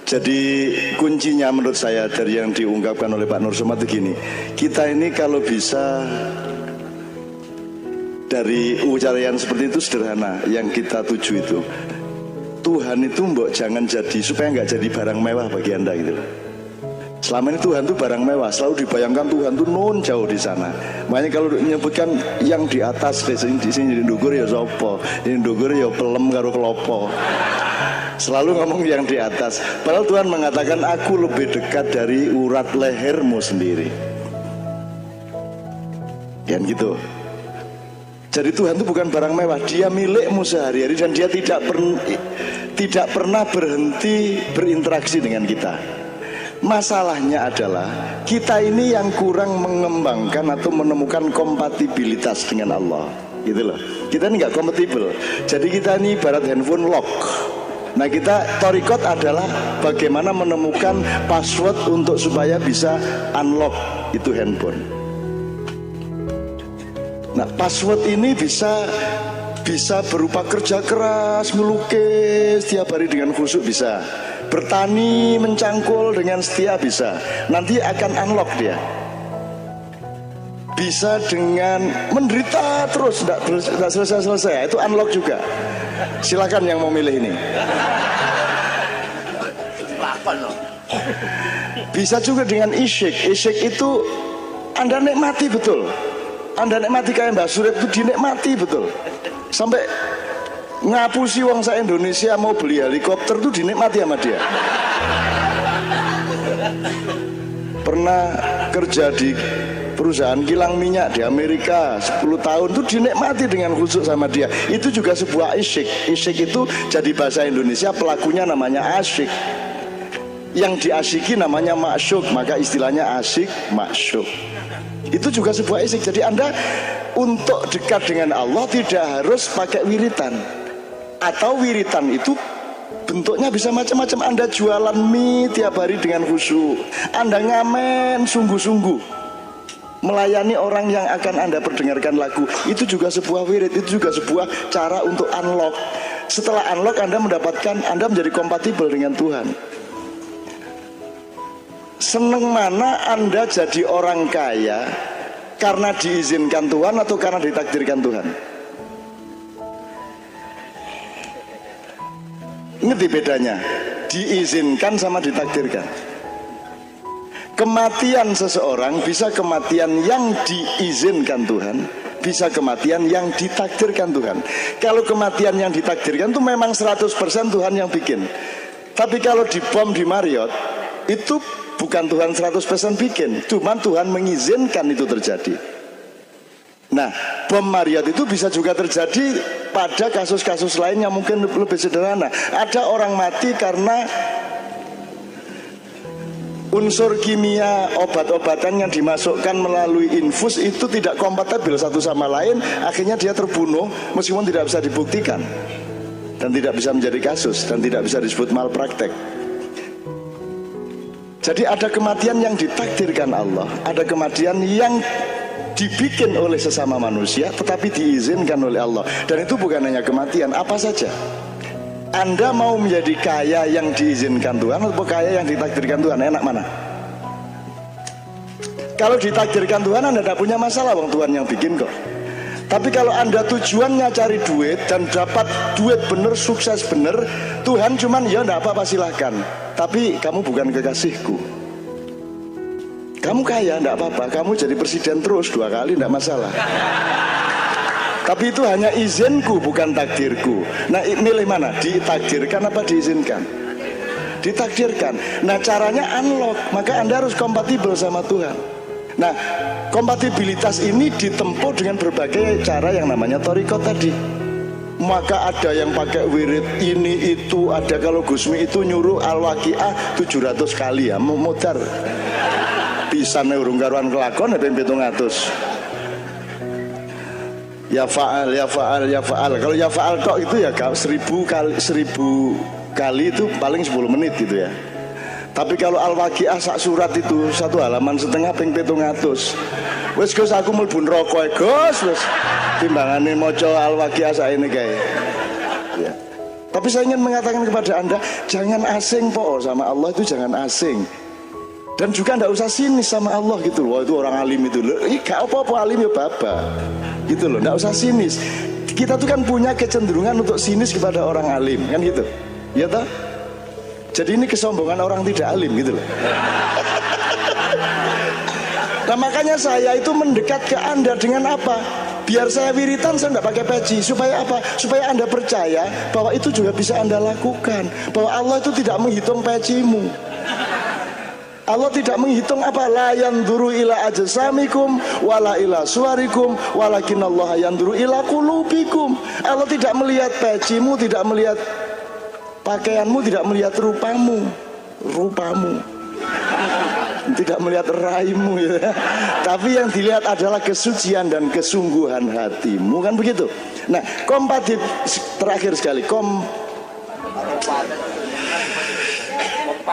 Jadi kuncinya menurut saya dari yang diungkapkan oleh Pak Nur Somad itu gini, kita ini kalau bisa dari ucapan seperti itu sederhana, yang kita tuju itu Tuhan itu mbok jangan jadi, supaya nggak jadi barang mewah bagi Anda gitu. Selama ini Tuhan itu barang mewah, selalu dibayangkan Tuhan itu non jauh di sana. Makanya kalau menyebutkan yang di atas di sini di ndukur ya sopo, di ndukur ya pelem karo kelopo. Selalu ngomong yang di atas. Padahal Tuhan mengatakan aku lebih dekat dari urat lehermu sendiri. Yang gitu. Jadi Tuhan itu bukan barang mewah, dia milikmu sehari-hari dan dia tidak pernah berhenti berinteraksi dengan kita. Masalahnya adalah kita ini yang kurang mengembangkan atau menemukan kompatibilitas dengan Allah. Gitu loh. Kita ini nggak kompatibel. Jadi kita ini ibarat handphone lock. Nah kita torikot adalah bagaimana menemukan password untuk supaya bisa unlock itu handphone. Nah password ini bisa berupa kerja keras, melukis tiap hari dengan khusyuk bisa, bertani, mencangkul dengan setia bisa. Nanti akan unlock dia. Bisa dengan menderita terus, tidak selesai-selesai, itu unlock juga. Silakan yang mau milih ini. Bisa juga dengan isyik. Isyik itu Anda nikmati betul. Anda nikmati kayak Mbak Surip itu dinikmati betul. Sampai ngapusi wong sa Indonesia mau beli helikopter itu dinikmati sama dia. Pernah kerja di perusahaan kilang minyak di Amerika 10 tahun itu dinikmati dengan khusyuk sama dia. Itu juga sebuah isyik. Isyik itu jadi bahasa Indonesia, pelakunya namanya asyik. Yang diasyiki namanya masyuk, maka istilahnya asyik masyuk. Itu juga sebuah isyik. Jadi Anda untuk dekat dengan Allah tidak harus pakai wiritan. Atau wiritan itu bentuknya bisa macam-macam. Anda jualan mie tiap hari dengan khusyuk, Anda ngamen sungguh-sungguh melayani orang yang akan Anda perdengarkan lagu, itu juga sebuah wirid, itu juga sebuah cara untuk unlock. Setelah unlock Anda mendapatkan, Anda menjadi kompatibel dengan Tuhan. Seneng mana Anda jadi orang kaya karena diizinkan Tuhan atau karena ditakdirkan Tuhan? Ngerti bedanya? Diizinkan sama ditakdirkan. Kematian seseorang bisa kematian yang diizinkan Tuhan, bisa kematian yang ditakdirkan Tuhan. Kalau kematian yang ditakdirkan itu memang 100% Tuhan yang bikin. Tapi kalau dibom di Marriott, itu bukan Tuhan 100% bikin, cuma Tuhan mengizinkan itu terjadi. Nah, bom Marriott itu bisa juga terjadi pada kasus-kasus lain yang mungkin lebih sederhana. Ada orang mati karena unsur kimia obat-obatan yang dimasukkan melalui infus itu tidak kompatibel satu sama lain, akhirnya dia terbunuh meskipun tidak bisa dibuktikan dan tidak bisa menjadi kasus dan tidak bisa disebut malpraktek. Jadi ada kematian yang ditakdirkan Allah, ada kematian yang dibikin oleh sesama manusia tetapi diizinkan oleh Allah. Dan itu bukan hanya kematian, apa saja. Anda mau menjadi kaya yang diizinkan Tuhan atau kaya yang ditakdirkan Tuhan? Enak mana? Kalau ditakdirkan Tuhan Anda tidak punya masalah, wong Tuhan yang bikin kok. Tapi kalau Anda tujuannya cari duit dan dapat duit bener, sukses bener, Tuhan cuman ya tidak apa-apa silahkan, tapi kamu bukan kekasihku. Kamu kaya tidak apa-apa, kamu jadi presiden terus 2 kali tidak masalah. Tapi itu hanya izinku, bukan takdirku. Nah, milih mana? Ditakdirkan apa diizinkan? Ditakdirkan. Nah, caranya unlock. Maka Anda harus kompatibel sama Tuhan. Nah, kompatibilitas ini ditempuh dengan berbagai cara yang namanya thariqat tadi. Maka ada yang pakai wirid ini itu, ada kalau Gusmi itu nyuruh Al-Waqiah 700 kali ya, modar. Pisane urung karuan kelakon ya 700. Ya fa'al, ya fa'al, ya fa'al. Kalau ya fa'al kok itu ya 1000 kali itu paling 10 menit gitu ya. Tapi kalau Al-Waqiah sak surat itu 1 halaman setengah ping 700. Wes Gus aku mlebu neraka Gus, wes timbangane maca Al-Waqiah sak ini kae. Ya. Tapi saya ingin mengatakan kepada Anda, jangan asing po sama Allah itu, jangan asing. Dan juga tidak usah sinis sama Allah gitu loh. Wah itu orang alim itu loh. Gak apa-apa alim ya baba. Gitu loh, tidak usah sinis. Kita tuh kan punya kecenderungan untuk sinis kepada orang alim, kan gitu. Ya toh? Jadi ini kesombongan orang tidak alim gitu loh. Nah makanya saya itu mendekat ke Anda dengan apa? Biar saya wiritan, saya tidak pakai peci. Supaya apa? Supaya Anda percaya bahwa itu juga bisa Anda lakukan. Bahwa Allah itu tidak menghitung pecimu. Allah tidak menghitung apa? La yanduru ila ajsamikum wala ila suwarikum walakinallaha yanduru ila qulubikum. Allah tidak melihat pecimu, tidak melihat pakaianmu, tidak melihat rupamu, tidak melihat raimu ya. Tapi yang dilihat adalah kesucian dan kesungguhan hatimu, kan begitu. Nah, terakhir sekali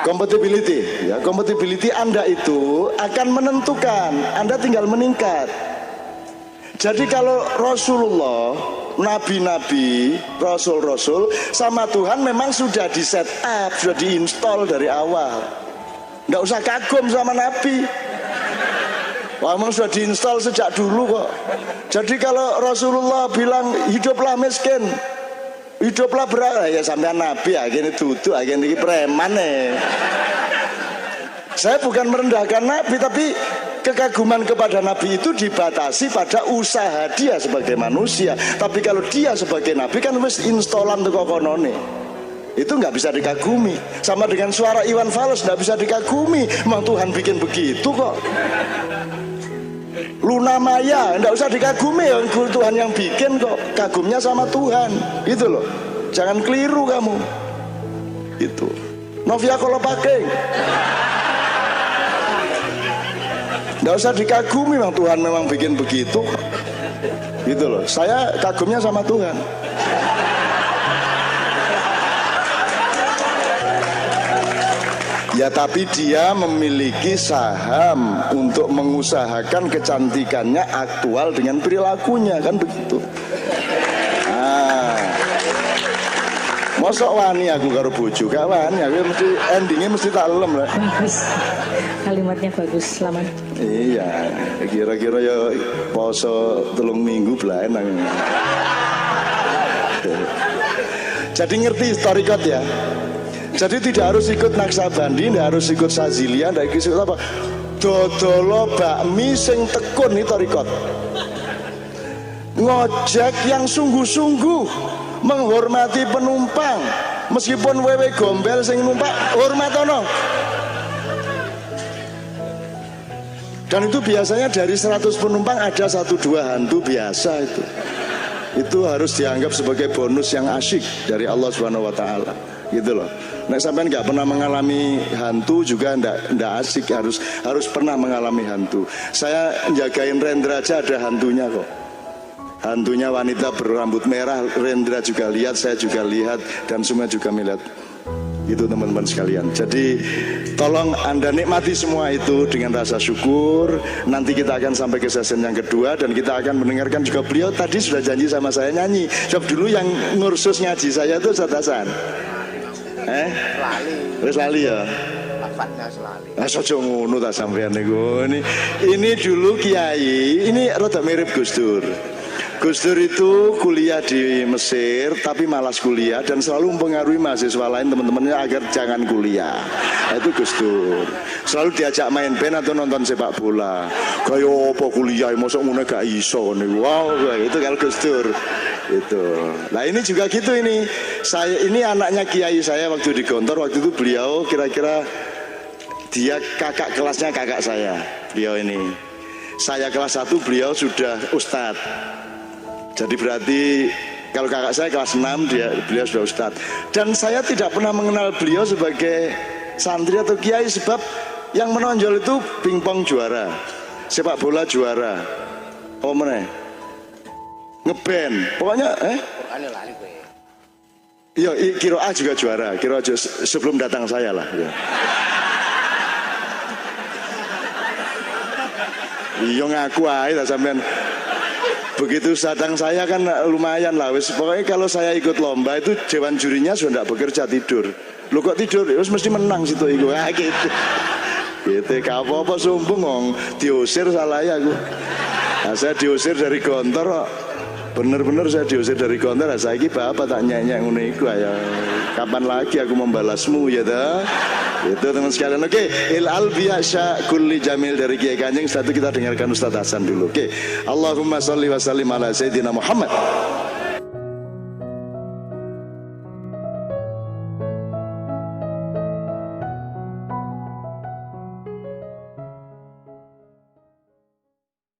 compatibility ya, compatibility Anda itu akan menentukan Anda tinggal meningkat. Jadi kalau Rasulullah, nabi-nabi, rasul-rasul sama Tuhan memang sudah di set up, sudah diinstal dari awal. Nggak usah kagum sama nabi. Wah, memang sudah diinstal sejak dulu kok. Jadi kalau Rasulullah bilang hiduplah miskin, hiduplah berat, ya sampean nabi akhirnya duduk, akhirnya ini preman nih. Saya bukan merendahkan nabi, tapi kekaguman kepada nabi itu dibatasi pada usaha dia sebagai manusia. Tapi kalau dia sebagai nabi kan wis instalan tuh kokonone. Itu nggak bisa dikagumi. Sama dengan suara Iwan Fals nggak bisa dikagumi. Memang Tuhan bikin begitu kok. Luna Maya nggak usah dikagumi, ya Tuhan yang bikin kok. Kagumnya sama Tuhan, gitu loh. Jangan keliru kamu. Itu. Novia Kolopaking. Nggak usah dikagumi, memang Tuhan memang bikin begitu kok. Gitu loh. Saya kagumnya sama Tuhan. Ya tapi dia memiliki saham untuk mengusahakan kecantikannya aktual dengan perilakunya, kan begitu. Nah, mosok wani aku karo bojo, gak wani, aku mesti endingnya mesti tak lem lah. Bagus, kalimatnya bagus, selamat. Iya, kira-kira ya poso 3 minggu belain. Jadi ngerti historikot ya. Jadi tidak harus ikut Naksabandi, tidak harus ikut Sazilia, tidak ikut apa. Dodolo bakmi sing tekun nih torikot. Ngojek yang sungguh-sungguh menghormati penumpang, meskipun wewe gombel sing numpak hormatono. Dan itu biasanya dari 100 penumpang ada 1-2 hantu biasa itu. Itu harus dianggap sebagai bonus yang asyik dari Allah Subhanahu wa taala. Gitu loh. Nek sampean nggak pernah mengalami hantu juga ndak asik, harus pernah mengalami hantu. Saya jagain Rendra aja ada hantunya kok. Hantunya wanita berambut merah, Rendra juga lihat, saya juga lihat, dan semua juga melihat. Itu teman-teman sekalian. Jadi tolong Anda nikmati semua itu dengan rasa syukur. Nanti kita akan sampai ke sesi yang kedua dan kita akan mendengarkan juga beliau tadi sudah janji sama saya nyanyi. Sebab dulu yang ngursus ngaji saya itu Ustaz Hasan. Wis lali ya. Lafadznya selali. Aja ngono ta sampean niku. Ini dulu kiai, ini rada mirip Gus Dur. Gus Dur itu kuliah di Mesir tapi malas kuliah dan selalu mempengaruhi mahasiswa lain teman-temannya agar jangan kuliah. Itu Gus Dur. Selalu diajak main band atau nonton sepak bola. Kayak apa kuliah mosok ngono gak iso niku. Wow, itu kalau Gus Dur. Itu. Nah ini juga gitu ini. Ini anaknya kiai saya waktu di Gontor, waktu itu beliau kira-kira dia kakak kelasnya kakak saya. Beliau ini. Saya kelas 1, beliau sudah ustadz. Jadi berarti kalau kakak saya kelas 6, beliau sudah ustadz. Dan saya tidak pernah mengenal beliau sebagai santri atau kiai sebab yang menonjol itu pingpong juara, sepak bola juara, apa meneh? Ngeband, pokoknya iya, Kiroah juga juara, Kiroah sebelum datang saya lah ya. Iya ngaku aja sampean. begitu sadang saya kan lumayan lah wis. Pokoknya kalau saya ikut lomba itu dewan jurinya sudah tidak bekerja, tidur. Lu kok tidur? Wis mesti menang situ iku. Ah gitu. Gitu apa-apa sumpung ngong diusir salah ya aku. Nah, saya diusir dari kantor kok. Bener-bener saya diusir dari kantor. Saya ini bapak tak nyanyi ngono iku ya. Kapan lagi aku membalasmu ya dah. Itu teman sekalian. Oke, ilal biasa kulli jamil dari Kiai Kanjeng. Satu kita dengarkan Ustaz Hasan dulu. Oke. Allahumma sholli wa sallim ala sayyidina Muhammad